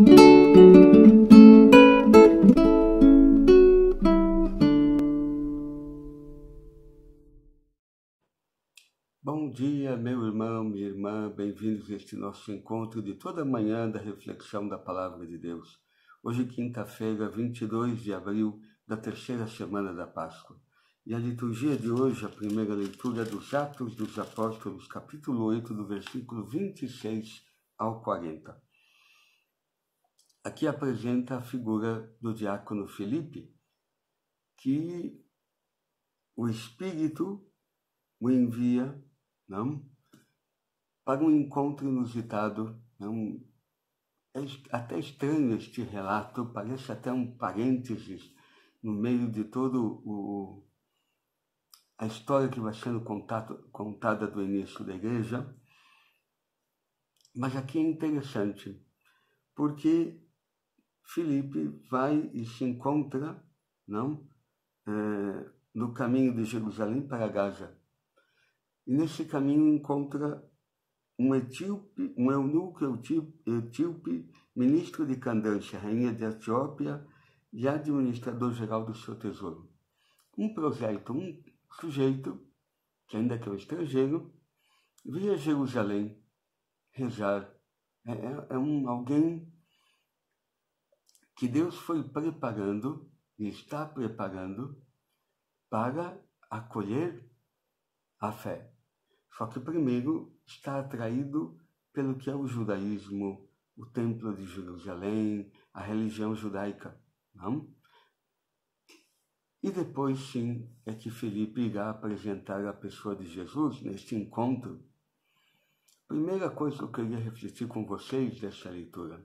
Bom dia, meu irmão, minha irmã, bem-vindos a este nosso encontro de toda manhã da reflexão da Palavra de Deus. Hoje, quinta-feira, 22 de abril, da terceira semana da Páscoa. E a liturgia de hoje, a primeira leitura é dos Atos dos Apóstolos, capítulo 8, do versículo 26 ao 40. Aqui apresenta a figura do diácono Filipe, que o Espírito o envia para um encontro inusitado. É até estranho este relato, parece até um parênteses no meio de todo a história que vai sendo contada do início da igreja. Mas aqui é interessante, porque Filipe vai e se encontra no caminho de Jerusalém para Gaza. E nesse caminho encontra um eunuco etíope, ministro de Candância, rainha de Etiópia e administrador-geral do seu tesouro. Um prosélito, um sujeito, que ainda que é um estrangeiro, veio a Jerusalém rezar. Alguém que Deus foi preparando e está preparando para acolher a fé. Só que primeiro está atraído pelo que é o judaísmo, o templo de Jerusalém, a religião judaica. E depois sim é que Filipe irá apresentar a pessoa de Jesus neste encontro. Primeira coisa que eu queria refletir com vocês dessa leitura.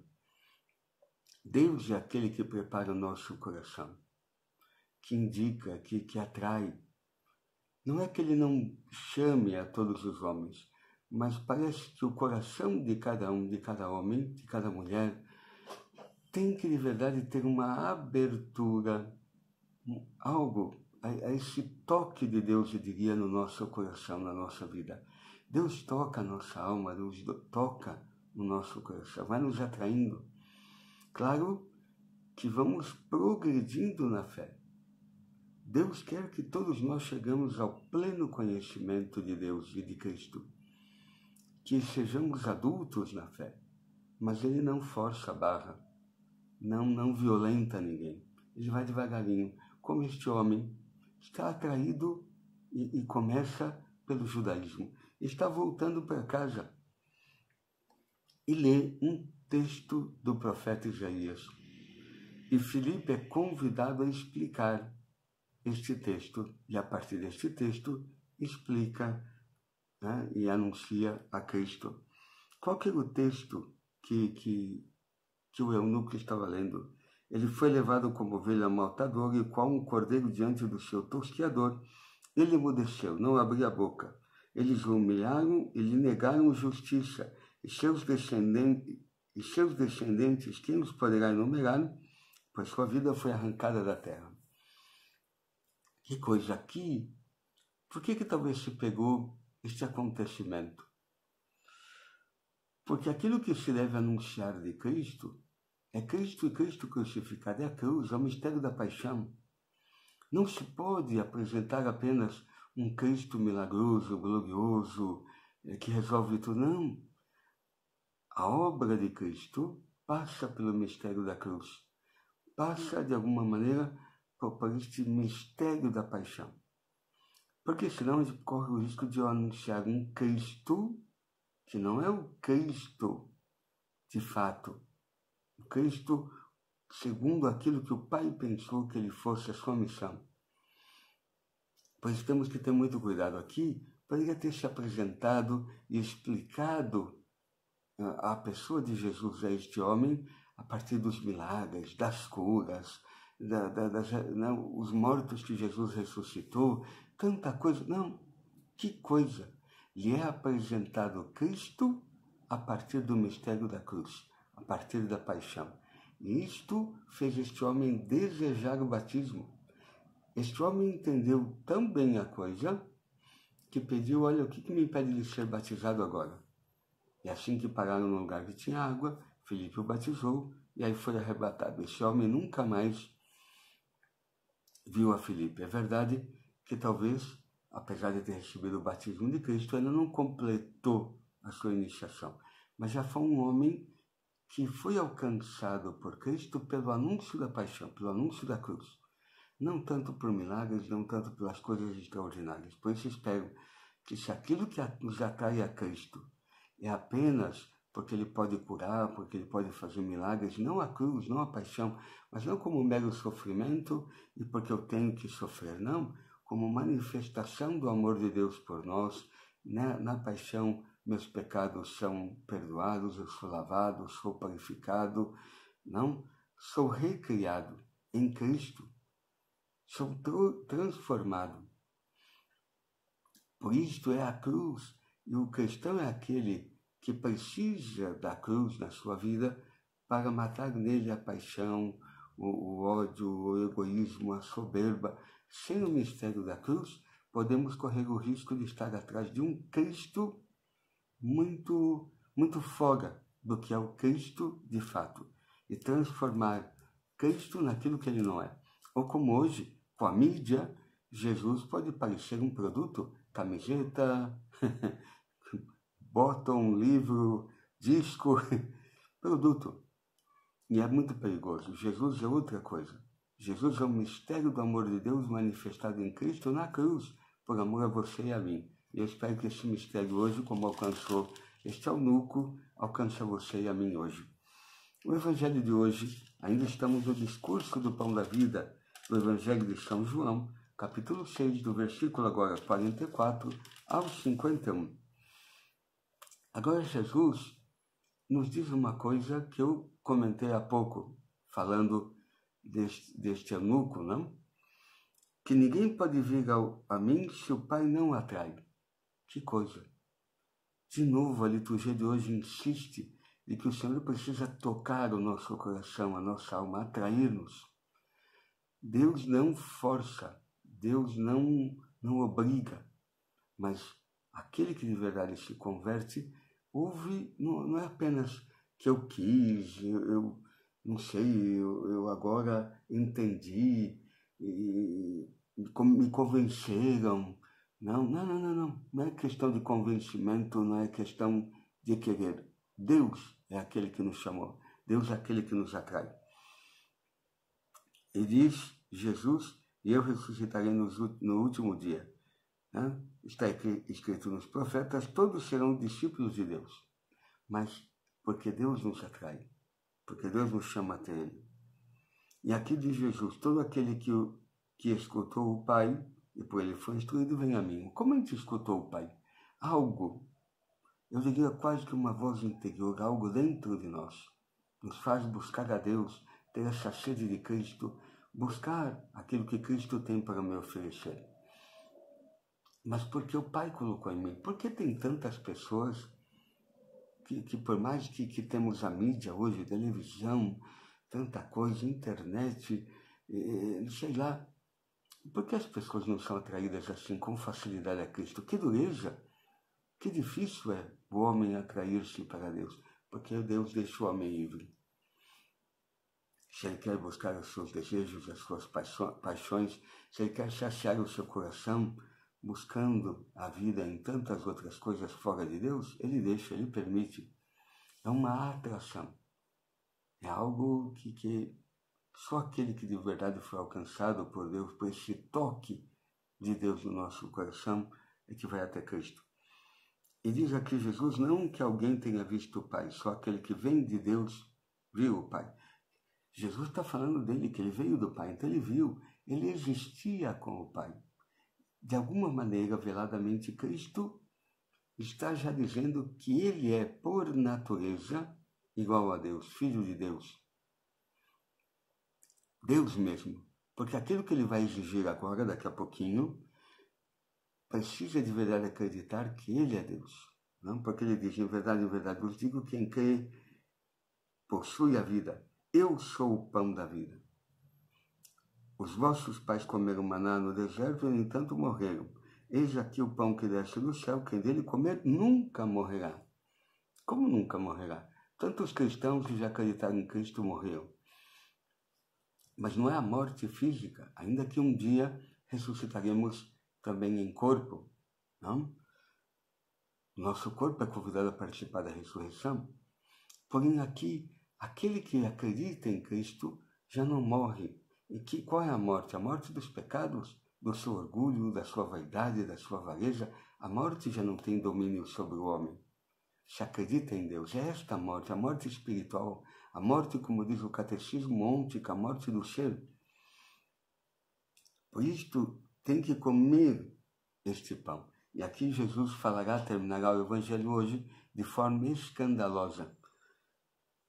Deus é aquele que prepara o nosso coração, que indica, que atrai. Não é que ele não chame a todos os homens, mas parece que o coração de cada homem, de cada mulher, tem que de verdade ter uma abertura, algo, a esse toque de Deus, eu diria, no nosso coração, na nossa vida. Deus toca a nossa alma, Deus toca o nosso coração, vai nos atraindo. Claro que vamos progredindo na fé. Deus quer que todos nós chegamos ao pleno conhecimento de Deus e de Cristo, que sejamos adultos na fé, mas Ele não força a barra, não violenta ninguém. Ele vai devagarinho, como este homem está atraído e começa pelo judaísmo. Está voltando para casa e lê um texto do profeta Isaías. E Filipe é convidado a explicar este texto, e a partir deste texto explica e anuncia a Cristo. Qual que era o texto que o eunuco estava lendo? Ele foi levado como ovelha maltadora e qual um cordeiro diante do seu tosqueador. Ele emudeceu, não abriu a boca. Eles o humilharam e lhe negaram justiça, e seus descendentes, quem os poderá enumerar? Pois sua vida foi arrancada da terra. Que coisa aqui! Por que talvez se pegou este acontecimento? Porque aquilo que se deve anunciar de Cristo é Cristo e Cristo crucificado, é a cruz, é o mistério da paixão. Não se pode apresentar apenas um Cristo milagroso, glorioso, que resolve tudo. Não. A obra de Cristo passa pelo mistério da cruz. Passa, de alguma maneira, por este mistério da paixão. Porque senão a gente corre o risco de anunciar um Cristo que não é o Cristo de fato. O Cristo segundo aquilo que o Pai pensou que ele fosse a sua missão. Pois temos que ter muito cuidado aqui. Poderia ter se apresentado e explicado a pessoa de Jesus a este homem a partir dos milagres, das curas, os mortos que Jesus ressuscitou, tanta coisa. Não, que coisa! Lhe é apresentado Cristo a partir do mistério da cruz, a partir da paixão. E isto fez este homem desejar o batismo. Este homem entendeu tão bem a coisa que pediu: olha, o que me impede de ser batizado agora? E assim que pararam no lugar que tinha água, Filipe o batizou e aí foi arrebatado. Esse homem nunca mais viu a Filipe. É verdade que talvez, apesar de ter recebido o batismo de Cristo, ele não completou a sua iniciação. Mas já foi um homem que foi alcançado por Cristo pelo anúncio da paixão, pelo anúncio da cruz. Não tanto por milagres, não tanto pelas coisas extraordinárias. Por isso espero que se aquilo que nos atrai a Cristo é apenas porque ele pode curar, porque ele pode fazer milagres, não a cruz, não a paixão, mas não como mero sofrimento e porque eu tenho que sofrer, não, como manifestação do amor de Deus por nós. Na paixão, meus pecados são perdoados, eu sou lavado, sou purificado, não, sou recriado em Cristo, sou transformado. Por isto é a cruz, e o cristão é aquele que precisa da cruz na sua vida para matar nele a paixão, o ódio, o egoísmo, a soberba. Sem o mistério da cruz, podemos correr o risco de estar atrás de um Cristo muito fora do que é o Cristo de fato e transformar Cristo naquilo que ele não é. Ou como hoje, com a mídia, Jesus pode parecer um produto, camiseta, bottom, livro, disco, produto. E é muito perigoso. Jesus é outra coisa. Jesus é o mistério do amor de Deus manifestado em Cristo na cruz, por amor a você e a mim. E eu espero que esse mistério hoje, como alcançou este eunuco, alcance a você e a mim hoje. O Evangelho de hoje, ainda estamos no discurso do Pão da Vida, do Evangelho de São João, capítulo 6, do versículo agora 44 ao 51. Agora Jesus nos diz uma coisa que eu comentei há pouco, falando deste eunuco, não? Que ninguém pode vir a mim se o Pai não o atrai. Que coisa! De novo, a liturgia de hoje insiste de que o Senhor precisa tocar o nosso coração, a nossa alma, atrair-nos. Deus não força, Deus não obriga, mas aquele que de verdade se converte, ouve, não é apenas que eu quis, eu não sei, eu agora entendi, me convenceram. Não é questão de convencimento, não é questão de querer. Deus é aquele que nos chamou, Deus é aquele que nos atrai. E diz Jesus, e eu ressuscitarei no último dia. Né? Está escrito nos profetas, todos serão discípulos de Deus. Mas porque Deus nos atrai, porque Deus nos chama até Ele. E aqui diz Jesus, todo aquele que escutou o Pai, e por Ele foi instruído, vem a mim. Como a gente escutou o Pai? Algo, eu diria quase que uma voz interior, algo dentro de nós, nos faz buscar a Deus, ter essa sede de Cristo, buscar aquilo que Cristo tem para me oferecer. Mas porque o Pai colocou em mim? Porque tem tantas pessoas que por mais que temos a mídia hoje, televisão, tanta coisa, internet, sei lá, por que as pessoas não são atraídas assim com facilidade a Cristo? Que dureza, que difícil é o homem atrair-se para Deus, porque Deus deixa o homem livre. Se ele quer buscar os seus desejos, as suas paixões, se ele quer saciar o seu coração, buscando a vida em tantas outras coisas fora de Deus, ele deixa, ele permite. É uma atração. É algo que só aquele que de verdade foi alcançado por Deus, por esse toque de Deus no nosso coração, é que vai até Cristo. E diz aqui Jesus, não que alguém tenha visto o Pai, só aquele que vem de Deus viu o Pai. Jesus está falando dele, que ele veio do Pai, então ele viu, ele existia com o Pai. De alguma maneira, veladamente, Cristo está já dizendo que ele é, por natureza, igual a Deus, filho de Deus. Deus mesmo. Porque aquilo que ele vai exigir agora, daqui a pouquinho, precisa de verdade acreditar que ele é Deus. Não? Porque ele diz, em verdade, vos digo, quem crê possui a vida. Eu sou o pão da vida. Os vossos pais comeram maná no deserto e, no entanto, morreram. Eis aqui o pão que desce do céu, quem dele comer nunca morrerá. Como nunca morrerá? Tantos cristãos que já acreditaram em Cristo morreram. Mas não é a morte física, ainda que um dia ressuscitaremos também em corpo, não? Nosso corpo é convidado a participar da ressurreição. Porém, aqui, aquele que acredita em Cristo já não morre. E qual é a morte? A morte dos pecados, do seu orgulho, da sua vaidade, da sua avareza. A morte já não tem domínio sobre o homem. Se acredita em Deus, é esta a morte espiritual, a morte, como diz o catecismo ôntica, a morte do ser. Por isto, tem que comer este pão. E aqui Jesus terminará o Evangelho hoje de forma escandalosa.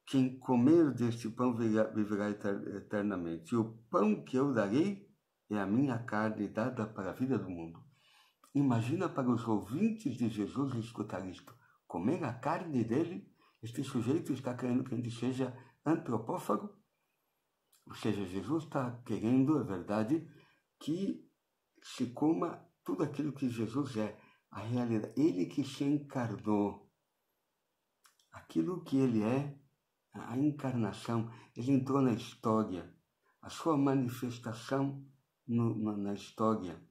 Quem comer deste pão viverá eternamente. E o pão que eu darei é a minha carne dada para a vida do mundo. Imagina para os ouvintes de Jesus escutar isto. Comer a carne dele, este sujeito está querendo que a gente seja antropófago. Ou seja, Jesus está querendo, é verdade, que se coma tudo aquilo que Jesus é, a realidade. Ele que se encarnou. Aquilo que ele é, a encarnação, ele entrou na história. A sua manifestação na história.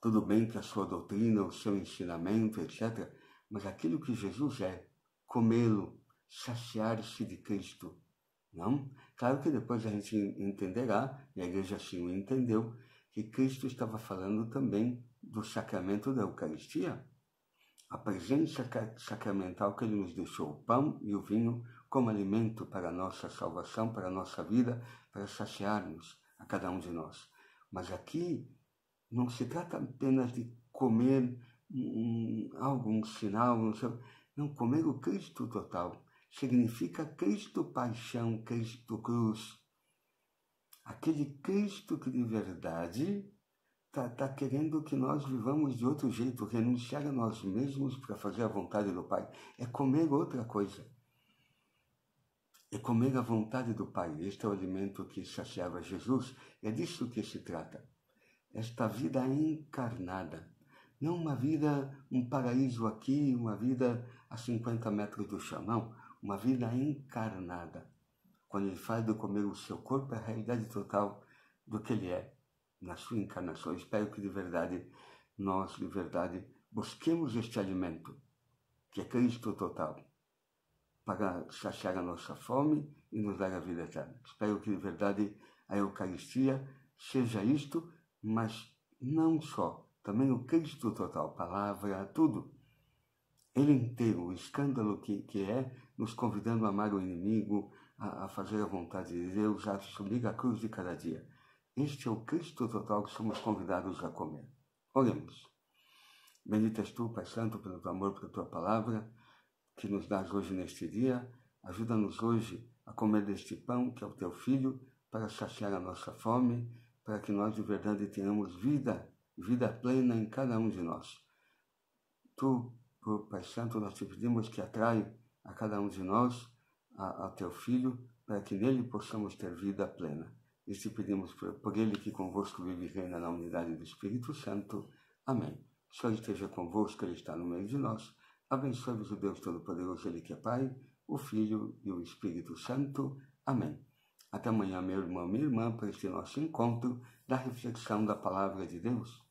Tudo bem que a sua doutrina, o seu ensinamento, etc., mas aquilo que Jesus é, comê-lo, saciar-se de Cristo, não? Claro que depois a gente entenderá, e a igreja assim o entendeu, que Cristo estava falando também do sacramento da Eucaristia, a presença sacramental que ele nos deixou, o pão e o vinho como alimento para a nossa salvação, para a nossa vida, para saciar-nos a cada um de nós. Mas aqui não se trata apenas de comer algum sinal, não, comer o Cristo total. Significa Cristo paixão, Cristo cruz. Aquele Cristo que de verdade está querendo que nós vivamos de outro jeito, renunciar a nós mesmos para fazer a vontade do Pai. É comer outra coisa. É comer a vontade do Pai. Este é o alimento que saciava Jesus. É disso que se trata. Esta vida encarnada. Não uma vida, um paraíso aqui, uma vida a 50 metros do chão, não. Uma vida encarnada. Quando ele fala de comer o seu corpo, é a realidade total do que ele é, na sua encarnação. Eu espero que nós de verdade, busquemos este alimento, que é Cristo total, para saciar a nossa fome e nos dar a vida eterna. Espero que de verdade a Eucaristia seja isto, mas não só, também o Cristo total, palavra, tudo. Ele inteiro, o escândalo que é, nos convidando a amar o inimigo, a fazer a vontade de Deus, a assumir a cruz de cada dia. Este é o Cristo total que somos convidados a comer. Oremos. Bendito és tu, Pai Santo, pelo teu amor, pela tua palavra, que nos dás hoje neste dia. Ajuda-nos hoje a comer deste pão, que é o teu Filho, para saciar a nossa fome, para que nós de verdade tenhamos vida plena em cada um de nós. Tu, Pai Santo, nós te pedimos que atrai a cada um de nós a teu Filho, para que nele possamos ter vida plena. E te pedimos por ele que convosco vive e reina na unidade do Espírito Santo. Amém. O Senhor esteja convosco, Ele está no meio de nós. Abençoe-vos o Deus Todo-Poderoso, Ele que é Pai, o Filho e o Espírito Santo. Amém. Até amanhã, meu irmão, minha irmã, para este nosso encontro da reflexão da Palavra de Deus.